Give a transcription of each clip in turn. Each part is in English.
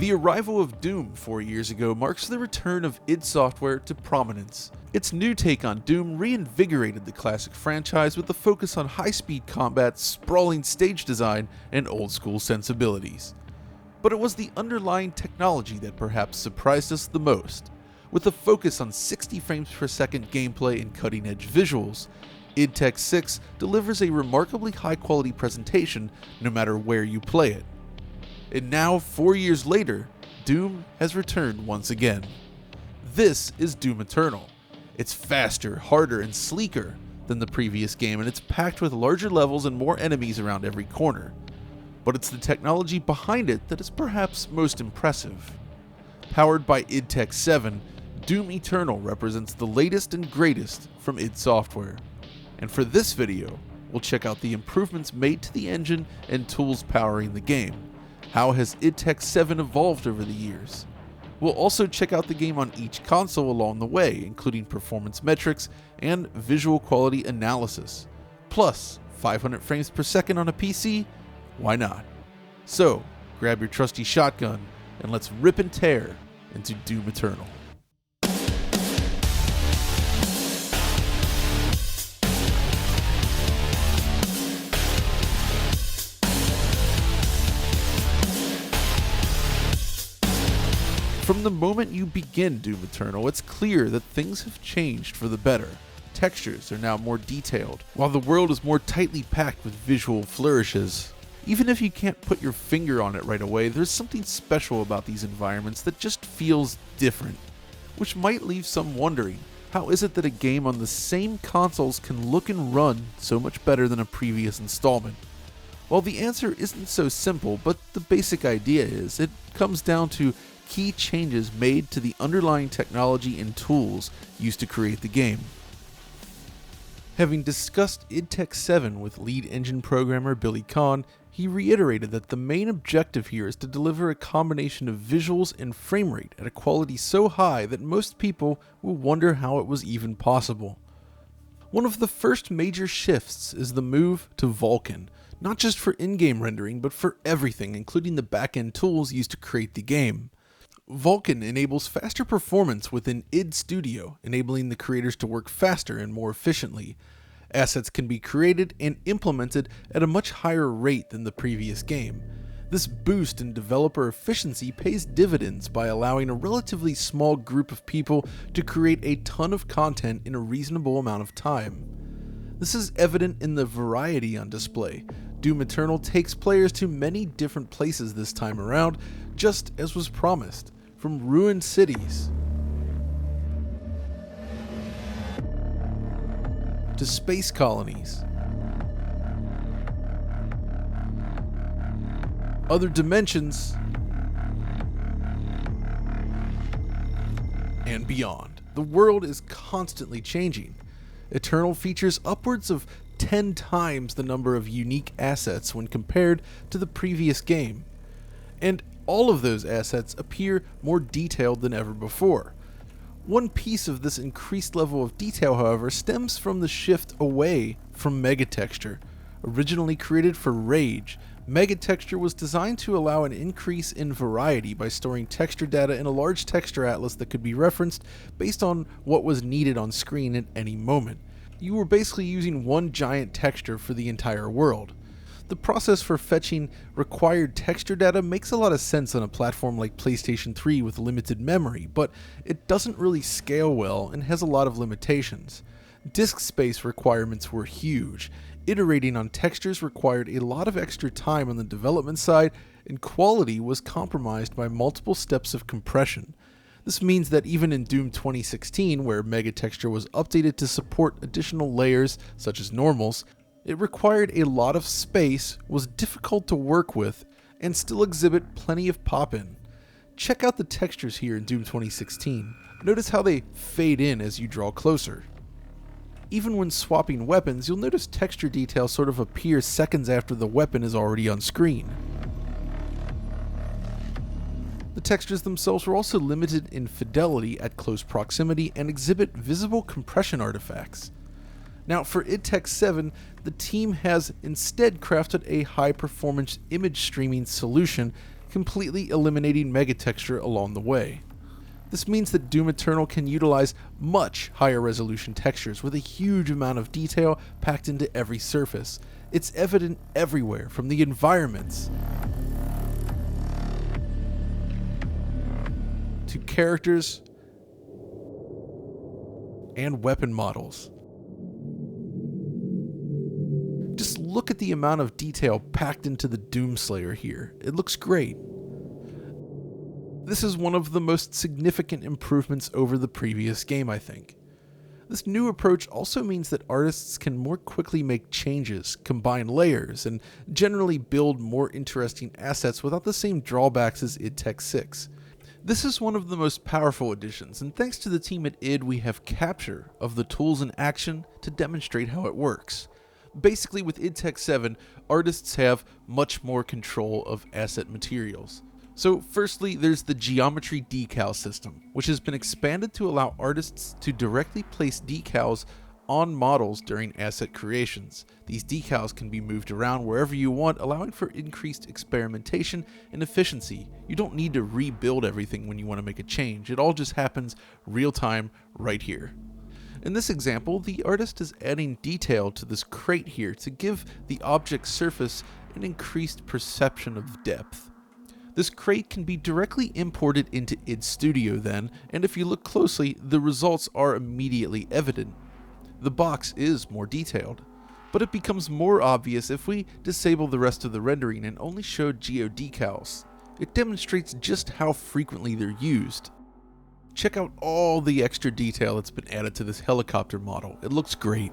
The arrival of Doom 4 years ago marks the return of id Software to prominence. Its new take on Doom reinvigorated the classic franchise with a focus on high-speed combat, sprawling stage design, and old-school sensibilities. But it was the underlying technology that perhaps surprised us the most. With a focus on 60 frames per second gameplay and cutting-edge visuals, id Tech 6 delivers a remarkably high-quality presentation no matter where you play it. And now, 4 years later, Doom has returned once again. This is Doom Eternal. It's faster, harder, and sleeker than the previous game, and it's packed with larger levels and more enemies around every corner. But it's the technology behind it that is perhaps most impressive. Powered by id Tech 7, Doom Eternal represents the latest and greatest from id Software. And for this video, we'll check out the improvements made to the engine and tools powering the game. How has id Tech 7 evolved over the years? We'll also check out the game on each console along the way, including performance metrics and visual quality analysis. Plus, 500 frames per second on a PC? Why not? So, grab your trusty shotgun and let's rip and tear into Doom Eternal. From the moment you begin Doom Eternal, it's clear that things have changed for the better. Textures are now more detailed, while the world is more tightly packed with visual flourishes. Even if you can't put your finger on it right away, there's something special about these environments that just feels different. Which might leave some wondering, how is it that a game on the same consoles can look and run so much better than a previous installment? Well, the answer isn't so simple, but the basic idea is, it comes down to key changes made to the underlying technology and tools used to create the game. Having discussed id Tech 7 with lead engine programmer Billy Kahn, he reiterated that the main objective here is to deliver a combination of visuals and frame rate at a quality so high that most people will wonder how it was even possible. One of the first major shifts is the move to Vulkan, not just for in-game rendering, but for everything, including the back-end tools used to create the game. Vulkan enables faster performance within id Studio, enabling the creators to work faster and more efficiently. Assets can be created and implemented at a much higher rate than the previous game. This boost in developer efficiency pays dividends by allowing a relatively small group of people to create a ton of content in a reasonable amount of time. This is evident in the variety on display. Doom Eternal takes players to many different places this time around, just as was promised. From ruined cities to space colonies, other dimensions, and beyond. The world is constantly changing. Eternal features upwards of 10 times the number of unique assets when compared to the previous game. And all of those assets appear more detailed than ever before. One piece of this increased level of detail, however, stems from the shift away from megatexture. Originally created for Rage, megatexture was designed to allow an increase in variety by storing texture data in a large texture atlas that could be referenced based on what was needed on screen at any moment. You were basically using one giant texture for the entire world. The process for fetching required texture data makes a lot of sense on a platform like PlayStation 3 with limited memory, but it doesn't really scale well and has a lot of limitations. Disk space requirements were huge. Iterating on textures required a lot of extra time on the development side, and quality was compromised by multiple steps of compression. This means that even in Doom 2016, where megatexture was updated to support additional layers such as normals, it required a lot of space, was difficult to work with, and still exhibit plenty of pop-in. Check out the textures here in Doom 2016. Notice how they fade in as you draw closer. Even when swapping weapons, you'll notice texture detail sort of appear seconds after the weapon is already on screen. The textures themselves were also limited in fidelity at close proximity and exhibit visible compression artifacts. Now, for id Tech 7, the team has instead crafted a high-performance image streaming solution completely eliminating megatexture along the way. This means that Doom Eternal can utilize much higher resolution textures with a huge amount of detail packed into every surface. It's evident everywhere, from the environments to characters and weapon models. Just look at the amount of detail packed into the Doomslayer here. It looks great. This is one of the most significant improvements over the previous game, I think. This new approach also means that artists can more quickly make changes, combine layers, and generally build more interesting assets without the same drawbacks as id Tech 6. This is one of the most powerful additions, and thanks to the team at id, we have capture of the tools in action to demonstrate how it works. Basically, with id Tech 7, artists have much more control of asset materials. So firstly, there's the geometry decal system, which has been expanded to allow artists to directly place decals on models during asset creations. These decals can be moved around wherever you want, allowing for increased experimentation and efficiency. You don't need to rebuild everything when you want to make a change. It all just happens real time right here. In this example, the artist is adding detail to this crate here to give the object's surface an increased perception of depth. This crate can be directly imported into id Studio then, and if you look closely, the results are immediately evident. The box is more detailed, but it becomes more obvious if we disable the rest of the rendering and only show geodecals. It demonstrates just how frequently they're used. Check out all the extra detail that's been added to this helicopter model. It looks great.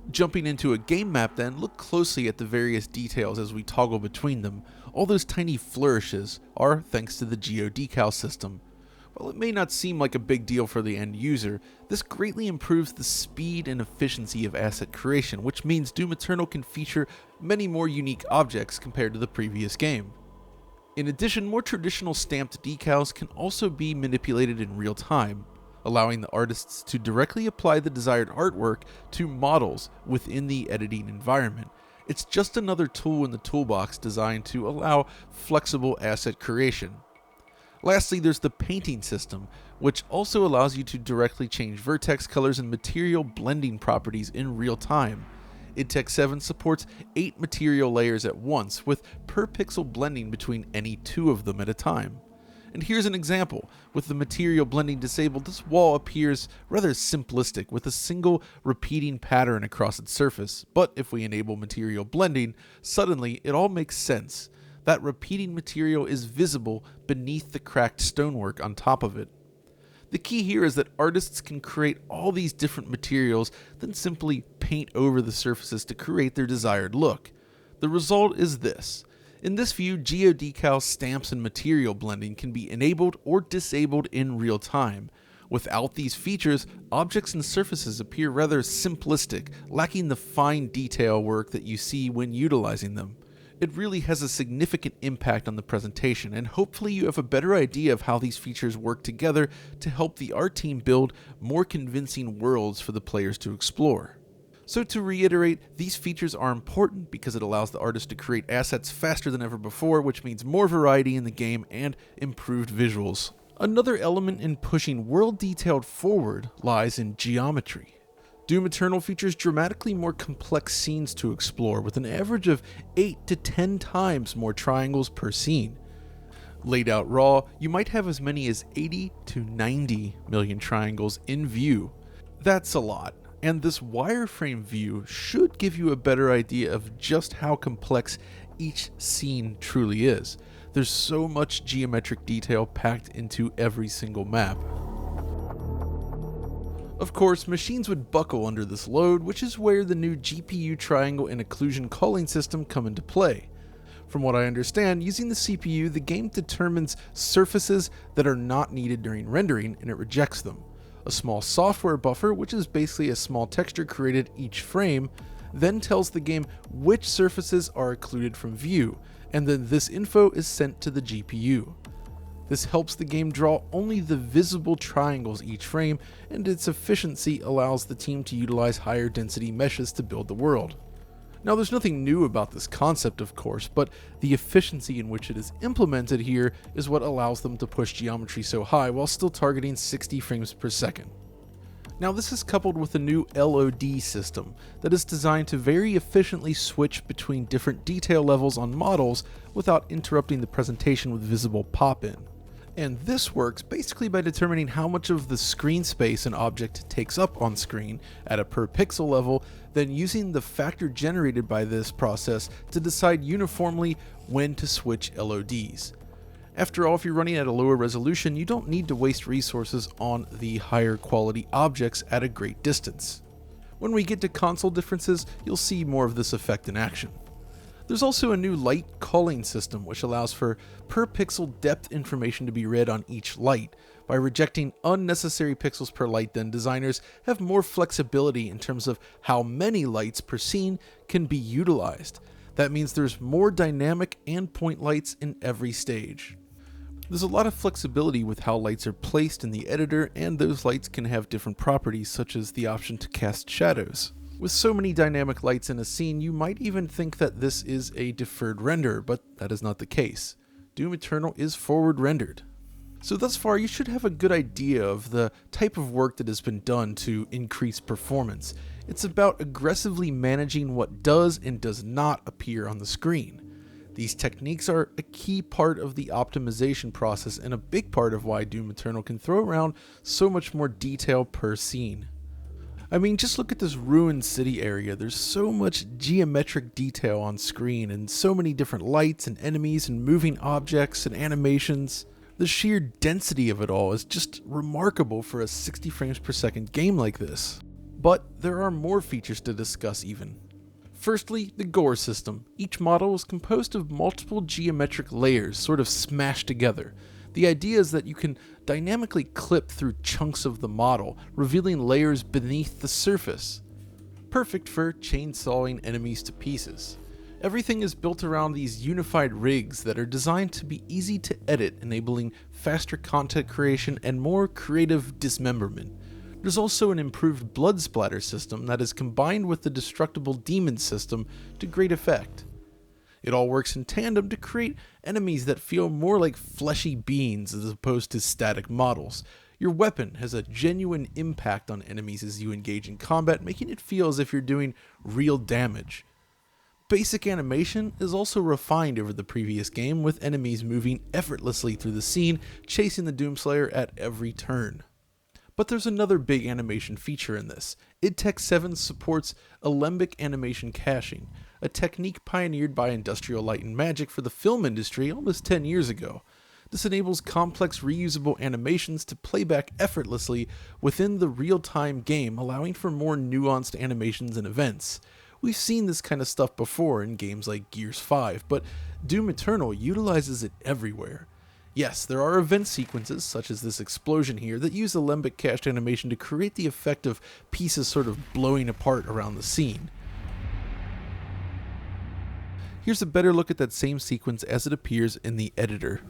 Jumping into a game map then, look closely at the various details as we toggle between them. All those tiny flourishes are thanks to the geodecal system. While it may not seem like a big deal for the end user, this greatly improves the speed and efficiency of asset creation, which means Doom Eternal can feature many more unique objects compared to the previous game. In addition, more traditional stamped decals can also be manipulated in real time, allowing the artists to directly apply the desired artwork to models within the editing environment. It's just another tool in the toolbox designed to allow flexible asset creation. Lastly, there's the painting system, which also allows you to directly change vertex colors and material blending properties in real time. id Tech 7 supports 8 material layers at once, with per pixel blending between any 2 of them at a time. And here's an example. With the material blending disabled, this wall appears rather simplistic with a single repeating pattern across its surface. But if we enable material blending, suddenly it all makes sense. That repeating material is visible beneath the cracked stonework on top of it. The key here is that artists can create all these different materials, then simply paint over the surfaces to create their desired look. The result is this. In this view, geodecal stamps and material blending can be enabled or disabled in real time. Without these features, objects and surfaces appear rather simplistic, lacking the fine detail work that you see when utilizing them. It really has a significant impact on the presentation, and hopefully you have a better idea of how these features work together to help the art team build more convincing worlds for the players to explore. So to reiterate, these features are important because it allows the artist to create assets faster than ever before, which means more variety in the game and improved visuals. Another element in pushing world detail forward lies in geometry. Doom Eternal features dramatically more complex scenes to explore, with an average of 8 to 10 times more triangles per scene. Laid out raw, you might have as many as 80 to 90 million triangles in view. That's a lot. And this wireframe view should give you a better idea of just how complex each scene truly is. There's so much geometric detail packed into every single map. Of course, machines would buckle under this load, which is where the new GPU triangle and occlusion calling system come into play. From what I understand, using the CPU, the game determines surfaces that are not needed during rendering, and it rejects them. A small software buffer, which is basically a small texture created each frame, then tells the game which surfaces are occluded from view, and then this info is sent to the GPU. This helps the game draw only the visible triangles each frame, and its efficiency allows the team to utilize higher density meshes to build the world. Now, there's nothing new about this concept, of course, but the efficiency in which it is implemented here is what allows them to push geometry so high while still targeting 60 frames per second. Now, this is coupled with a new LOD system that is designed to very efficiently switch between different detail levels on models without interrupting the presentation with visible pop-in. And this works basically by determining how much of the screen space an object takes up on screen at a per pixel level, then using the factor generated by this process to decide uniformly when to switch LODs. After all, if you're running at a lower resolution, you don't need to waste resources on the higher quality objects at a great distance. When we get to console differences, you'll see more of this effect in action. There's also a new light culling system which allows for per pixel depth information to be read on each light. By rejecting unnecessary pixels per light, then designers have more flexibility in terms of how many lights per scene can be utilized. That means there's more dynamic and point lights in every stage. There's a lot of flexibility with how lights are placed in the editor, and those lights can have different properties such as the option to cast shadows. With so many dynamic lights in a scene, you might even think that this is a deferred render, but that is not the case. Doom Eternal is forward rendered. So thus far, you should have a good idea of the type of work that has been done to increase performance. It's about aggressively managing what does and does not appear on the screen. These techniques are a key part of the optimization process and a big part of why Doom Eternal can throw around so much more detail per scene. I mean, just look at this ruined city area. There's so much geometric detail on screen and so many different lights and enemies and moving objects and animations. The sheer density of it all is just remarkable for a 60 frames per second game like this. But there are more features to discuss even. Firstly, the gore system. Each model is composed of multiple geometric layers sort of smashed together. The idea is that you can dynamically clip through chunks of the model, revealing layers beneath the surface. Perfect for chainsawing enemies to pieces. Everything is built around these unified rigs that are designed to be easy to edit, enabling faster content creation and more creative dismemberment. There's also an improved blood splatter system that is combined with the destructible demon system to great effect. It all works in tandem to create enemies that feel more like fleshy beings as opposed to static models. Your weapon has a genuine impact on enemies as you engage in combat, making it feel as if you're doing real damage. Basic animation is also refined over the previous game, with enemies moving effortlessly through the scene, chasing the Doomslayer at every turn. But there's another big animation feature in this. id Tech 7 supports alembic animation caching, a technique pioneered by Industrial Light and Magic for the film industry almost 10 years ago. This enables complex reusable animations to play back effortlessly within the real-time game, allowing for more nuanced animations and events. We've seen this kind of stuff before in games like Gears 5, but Doom Eternal utilizes it everywhere. Yes, there are event sequences, such as this explosion here, that use alembic cached animation to create the effect of pieces sort of blowing apart around the scene. Here's a better look at that same sequence as it appears in the editor.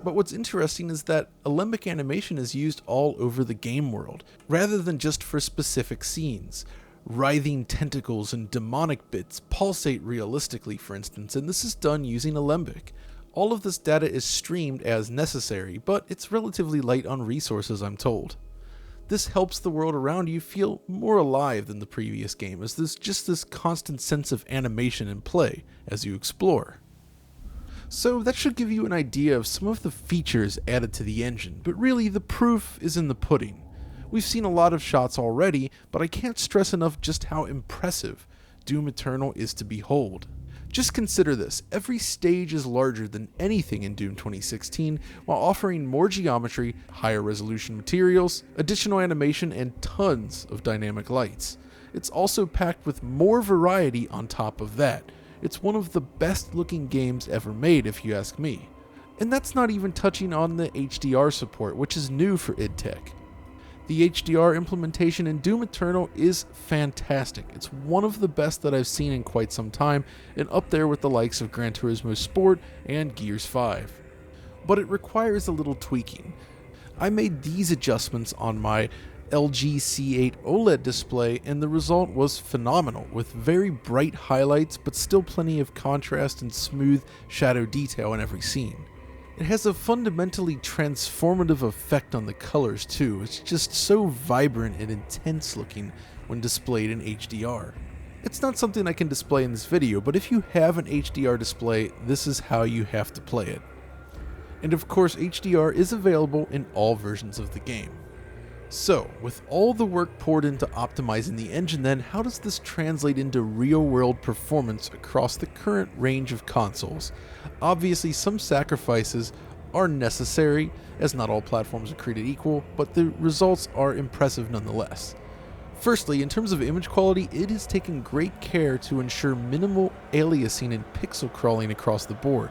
But what's interesting is that alembic animation is used all over the game world, rather than just for specific scenes. Writhing tentacles and demonic bits pulsate realistically, for instance, and this is done using alembic. All of this data is streamed as necessary, but it's relatively light on resources, I'm told. This helps the world around you feel more alive than the previous game, as there's just this constant sense of animation and play as you explore. So that should give you an idea of some of the features added to the engine, but really the proof is in the pudding. We've seen a lot of shots already, but I can't stress enough just how impressive Doom Eternal is to behold. Just consider this, every stage is larger than anything in Doom 2016, while offering more geometry, higher resolution materials, additional animation, and tons of dynamic lights. It's also packed with more variety on top of that. It's one of the best looking games ever made, if you ask me. And that's not even touching on the HDR support, which is new for id Tech. The HDR implementation in Doom Eternal is fantastic. It's one of the best that I've seen in quite some time, and up there with the likes of Gran Turismo Sport and Gears 5. But it requires a little tweaking. I made these adjustments on my LG C8 OLED display, and the result was phenomenal, with very bright highlights but still plenty of contrast and smooth shadow detail in every scene. It has a fundamentally transformative effect on the colors too. It's just so vibrant and intense looking when displayed in HDR. It's not something I can display in this video, but if you have an HDR display, this is how you have to play it. And of course, HDR is available in all versions of the game. So, with all the work poured into optimizing the engine then, how does this translate into real-world performance across the current range of consoles? Obviously, some sacrifices are necessary, as not all platforms are created equal, but the results are impressive nonetheless. Firstly, in terms of image quality, it is taking great care to ensure minimal aliasing and pixel crawling across the board.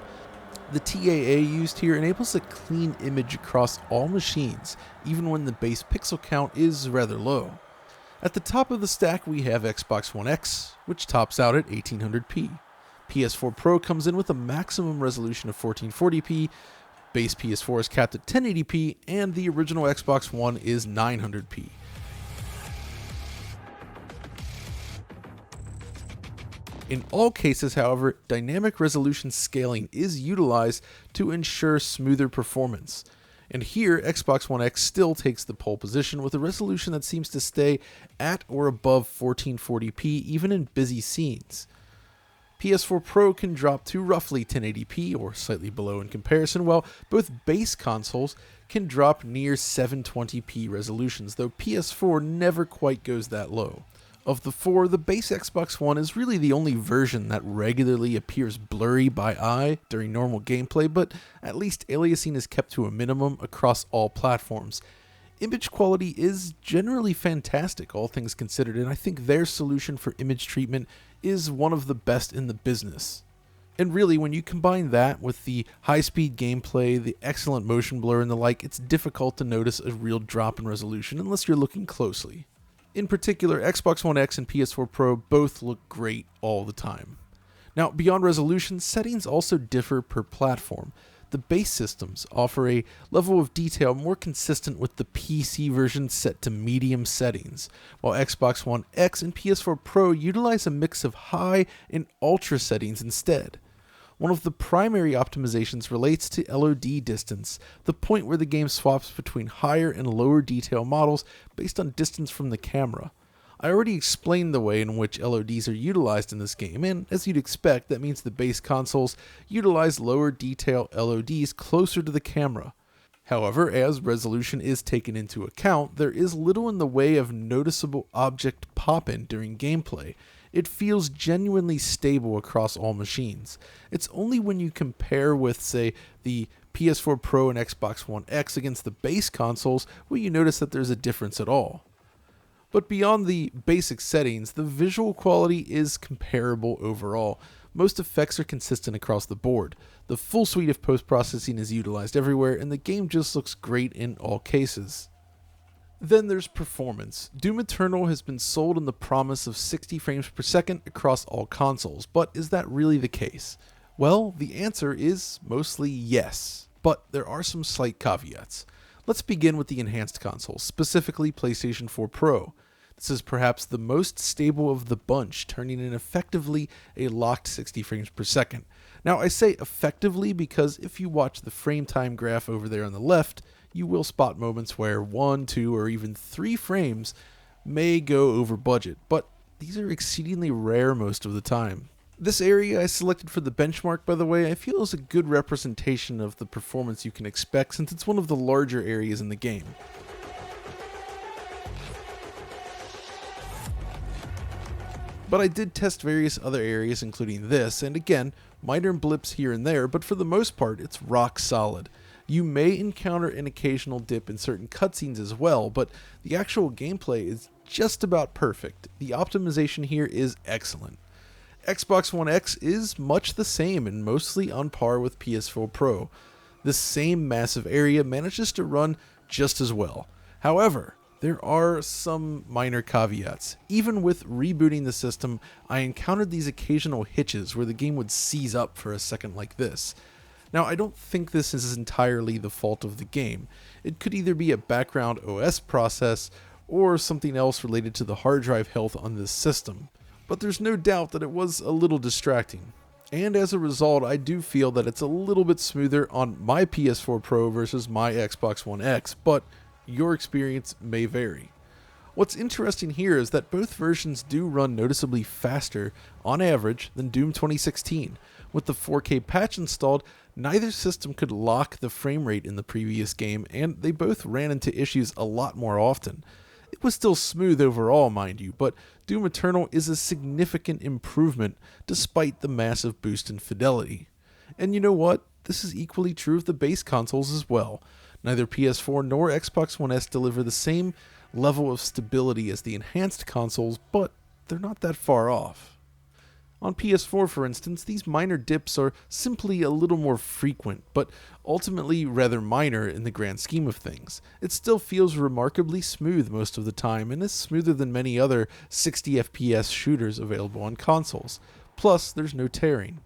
The TAA used here enables a clean image across all machines, even when the base pixel count is rather low. At the top of the stack we have Xbox One X, which tops out at 1800p. PS4 Pro comes in with a maximum resolution of 1440p, base PS4 is capped at 1080p, and the original Xbox One is 900p. In all cases, however, dynamic resolution scaling is utilized to ensure smoother performance. And here, Xbox One X still takes the pole position with a resolution that seems to stay at or above 1440p even in busy scenes. PS4 Pro can drop to roughly 1080p or slightly below in comparison, while both base consoles can drop near 720p resolutions, though PS4 never quite goes that low. Of the four, the base Xbox One is really the only version that regularly appears blurry by eye during normal gameplay, but at least aliasing is kept to a minimum across all platforms. Image quality is generally fantastic, all things considered, and I think their solution for image treatment is one of the best in the business. And really, when you combine that with the high-speed gameplay, the excellent motion blur and the like, it's difficult to notice a real drop in resolution unless you're looking closely. In particular, Xbox One X and PS4 Pro both look great all the time. Now, beyond resolution, settings also differ per platform. The base systems offer a level of detail more consistent with the PC version set to medium settings, while Xbox One X and PS4 Pro utilize a mix of high and ultra settings instead. One of the primary optimizations relates to LOD distance, the point where the game swaps between higher and lower detail models based on distance from the camera. I already explained the way in which LODs are utilized in this game, and as you'd expect, that means the base consoles utilize lower detail LODs closer to the camera. However, as resolution is taken into account, there is little in the way of noticeable object pop-in during gameplay. It feels genuinely stable across all machines. It's only when you compare with, say, the PS4 Pro and Xbox One X against the base consoles will you notice that there's a difference at all. But beyond the basic settings, the visual quality is comparable overall. Most effects are consistent across the board. The full suite of post-processing is utilized everywhere, and the game just looks great in all cases. Then there's performance. Doom Eternal has been sold on the promise of 60 frames per second across all consoles, but is that really the case? Well, the answer is mostly yes, but there are some slight caveats. Let's begin with the enhanced consoles, specifically PlayStation 4 Pro. This is perhaps the most stable of the bunch, turning in effectively a locked 60 frames per second. Now, I say effectively because if you watch the frame time graph over there on the left, you will spot moments where 1, 2, or even 3 frames may go over budget, but these are exceedingly rare most of the time. This area I selected for the benchmark, by the way, I feel is a good representation of the performance you can expect since it's one of the larger areas in the game. But I did test various other areas including this, and again, minor blips here and there, but for the most part it's rock solid. You may encounter an occasional dip in certain cutscenes as well, but the actual gameplay is just about perfect. The optimization here is excellent. Xbox One X is much the same and mostly on par with PS4 Pro. This same massive area manages to run just as well. However, there are some minor caveats. Even with rebooting the system, I encountered these occasional hitches where the game would seize up for a second like this. Now, I don't think this is entirely the fault of the game. It could either be a background OS process or something else related to the hard drive health on this system. But there's no doubt that it was a little distracting. And as a result, I do feel that it's a little bit smoother on my PS4 Pro versus my Xbox One X, but your experience may vary. What's interesting here is that both versions do run noticeably faster, on average, than Doom 2016. With the 4K patch installed, neither system could lock the frame rate in the previous game, and they both ran into issues a lot more often. It was still smooth overall, mind you, but Doom Eternal is a significant improvement despite the massive boost in fidelity. And you know what? This is equally true of the base consoles as well. Neither PS4 nor Xbox One S deliver the same level of stability as the enhanced consoles, but they're not that far off. On PS4, for instance, these minor dips are simply a little more frequent, but ultimately rather minor in the grand scheme of things. It still feels remarkably smooth most of the time, and is smoother than many other 60 FPS shooters available on consoles. Plus, there's no tearing.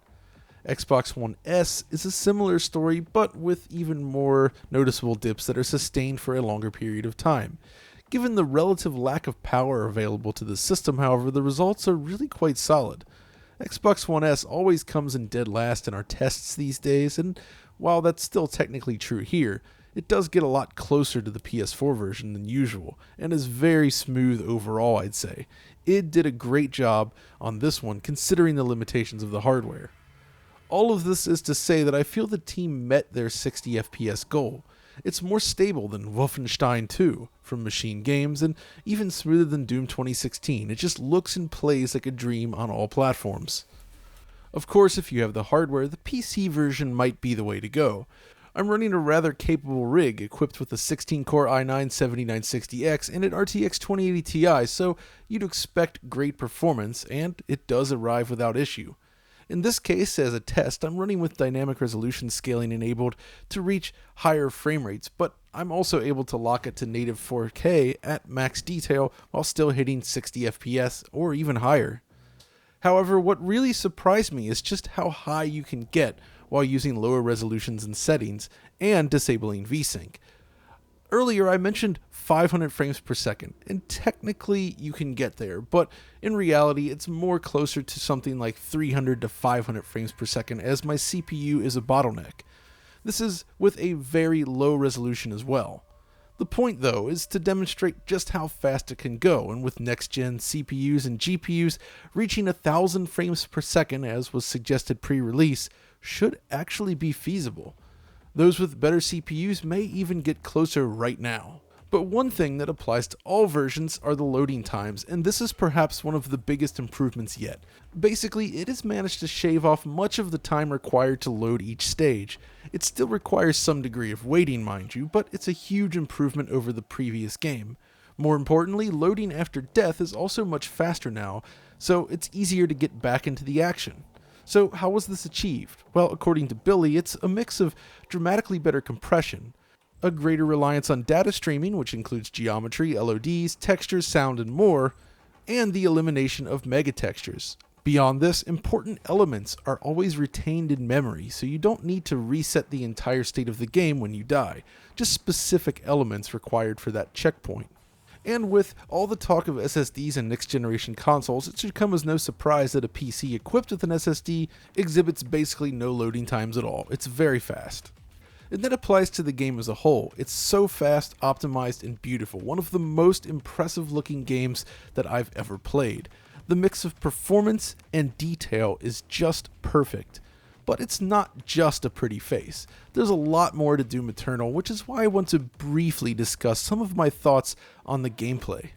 Xbox One S is a similar story, but with even more noticeable dips that are sustained for a longer period of time. Given the relative lack of power available to the system, however, the results are really quite solid. Xbox One S always comes in dead last in our tests these days, and while that's still technically true here, it does get a lot closer to the PS4 version than usual, and is very smooth overall, I'd say. It did a great job on this one, considering the limitations of the hardware. All of this is to say that I feel the team met their 60 FPS goal. It's more stable than Wolfenstein 2 from Machine Games, and even smoother than Doom 2016. It just looks and plays like a dream on all platforms. Of course, if you have the hardware, the PC version might be the way to go. I'm running a rather capable rig equipped with a 16-core i9-7960X and an RTX 2080 Ti, so you'd expect great performance, and it does arrive without issue. In this case, as a test, I'm running with dynamic resolution scaling enabled to reach higher frame rates, but I'm also able to lock it to native 4K at max detail while still hitting 60 FPS or even higher. However, what really surprised me is just how high you can get while using lower resolutions and settings and disabling VSync. Earlier I mentioned 500 frames per second, and technically you can get there, but in reality it's more closer to something like 300 to 500 frames per second as my CPU is a bottleneck. This is with a very low resolution as well. The point though is to demonstrate just how fast it can go, and with next-gen CPUs and GPUs reaching 1000 frames per second as was suggested pre-release should actually be feasible. Those with better CPUs may even get closer right now. But one thing that applies to all versions are the loading times, and this is perhaps one of the biggest improvements yet. Basically, it has managed to shave off much of the time required to load each stage. It still requires some degree of waiting, mind you, but it's a huge improvement over the previous game. More importantly, loading after death is also much faster now, so it's easier to get back into the action. So how was this achieved? Well, according to Billy, it's a mix of dramatically better compression, a greater reliance on data streaming, which includes geometry, LODs, textures, sound, and more, and the elimination of megatextures. Beyond this, important elements are always retained in memory, so you don't need to reset the entire state of the game when you die, just specific elements required for that checkpoint. And with all the talk of SSDs and next-generation consoles, it should come as no surprise that a PC equipped with an SSD exhibits basically no loading times at all. It's very fast. And that applies to the game as a whole. It's so fast, optimized, and beautiful. One of the most impressive-looking games that I've ever played. The mix of performance and detail is just perfect. But it's not just a pretty face. There's a lot more to Doom Eternal, which is why I want to briefly discuss some of my thoughts on the gameplay.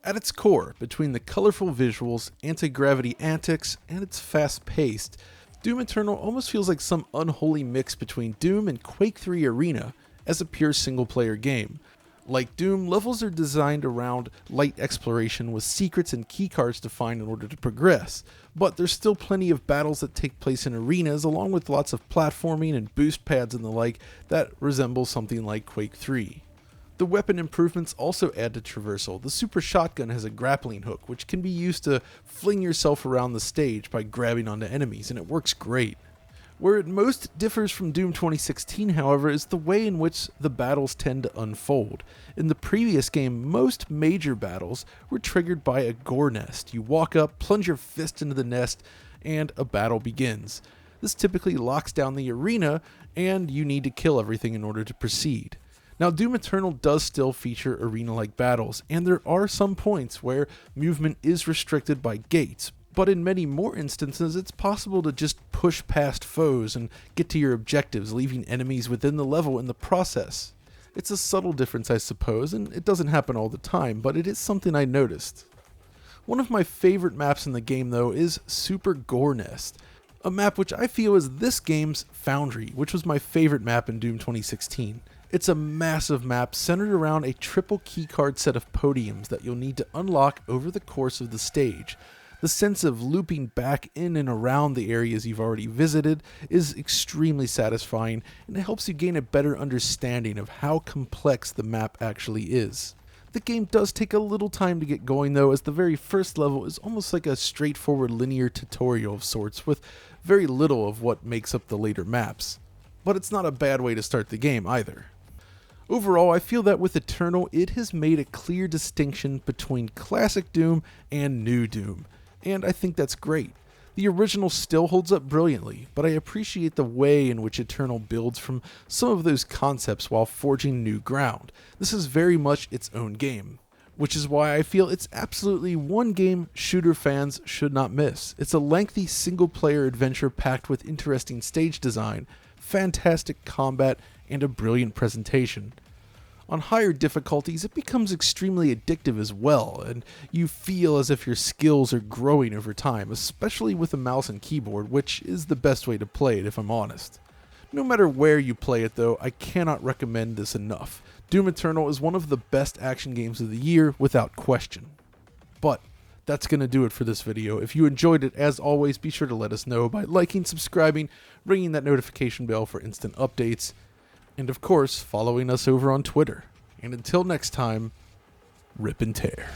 At its core, between the colorful visuals, anti-gravity antics, and its fast-paced, Doom Eternal almost feels like some unholy mix between Doom and Quake 3 Arena as a pure single-player game. Like Doom, levels are designed around light exploration with secrets and keycards to find in order to progress, but there's still plenty of battles that take place in arenas along with lots of platforming and boost pads and the like that resemble something like Quake 3. The weapon improvements also add to traversal. The super shotgun has a grappling hook which can be used to fling yourself around the stage by grabbing onto enemies, and it works great. Where it most differs from Doom 2016, however, is the way in which the battles tend to unfold. In the previous game, most major battles were triggered by a gore nest. You walk up, plunge your fist into the nest, and a battle begins. This typically locks down the arena, and you need to kill everything in order to proceed. Now, Doom Eternal does still feature arena-like battles, and there are some points where movement is restricted by gates, but in many more instances, it's possible to just push past foes and get to your objectives, leaving enemies within the level in the process. It's a subtle difference, I suppose, and it doesn't happen all the time, but it is something I noticed. One of my favorite maps in the game, though, is Super Gore Nest, a map which I feel is this game's Foundry, which was my favorite map in Doom 2016. It's a massive map centered around a triple keycard set of podiums that you'll need to unlock over the course of the stage. The sense of looping back in and around the areas you've already visited is extremely satisfying, and it helps you gain a better understanding of how complex the map actually is. The game does take a little time to get going though, as the very first level is almost like a straightforward linear tutorial of sorts, with very little of what makes up the later maps. But it's not a bad way to start the game either. Overall, I feel that with Eternal, it has made a clear distinction between classic Doom and new Doom, and I think that's great. The original still holds up brilliantly, but I appreciate the way in which Eternal builds from some of those concepts while forging new ground. This is very much its own game, which is why I feel it's absolutely one game shooter fans should not miss. It's a lengthy single-player adventure packed with interesting stage design, fantastic combat, and a brilliant presentation. On higher difficulties, it becomes extremely addictive as well, and you feel as if your skills are growing over time, especially with a mouse and keyboard, which is the best way to play it if I'm honest. No matter where you play it though, I cannot recommend this enough. Doom Eternal is one of the best action games of the year, without question. But that's going to do it for this video. If you enjoyed it, as always, be sure to let us know by liking, subscribing, ringing that notification bell for instant updates, and of course, following us over on Twitter. And until next time, rip and tear.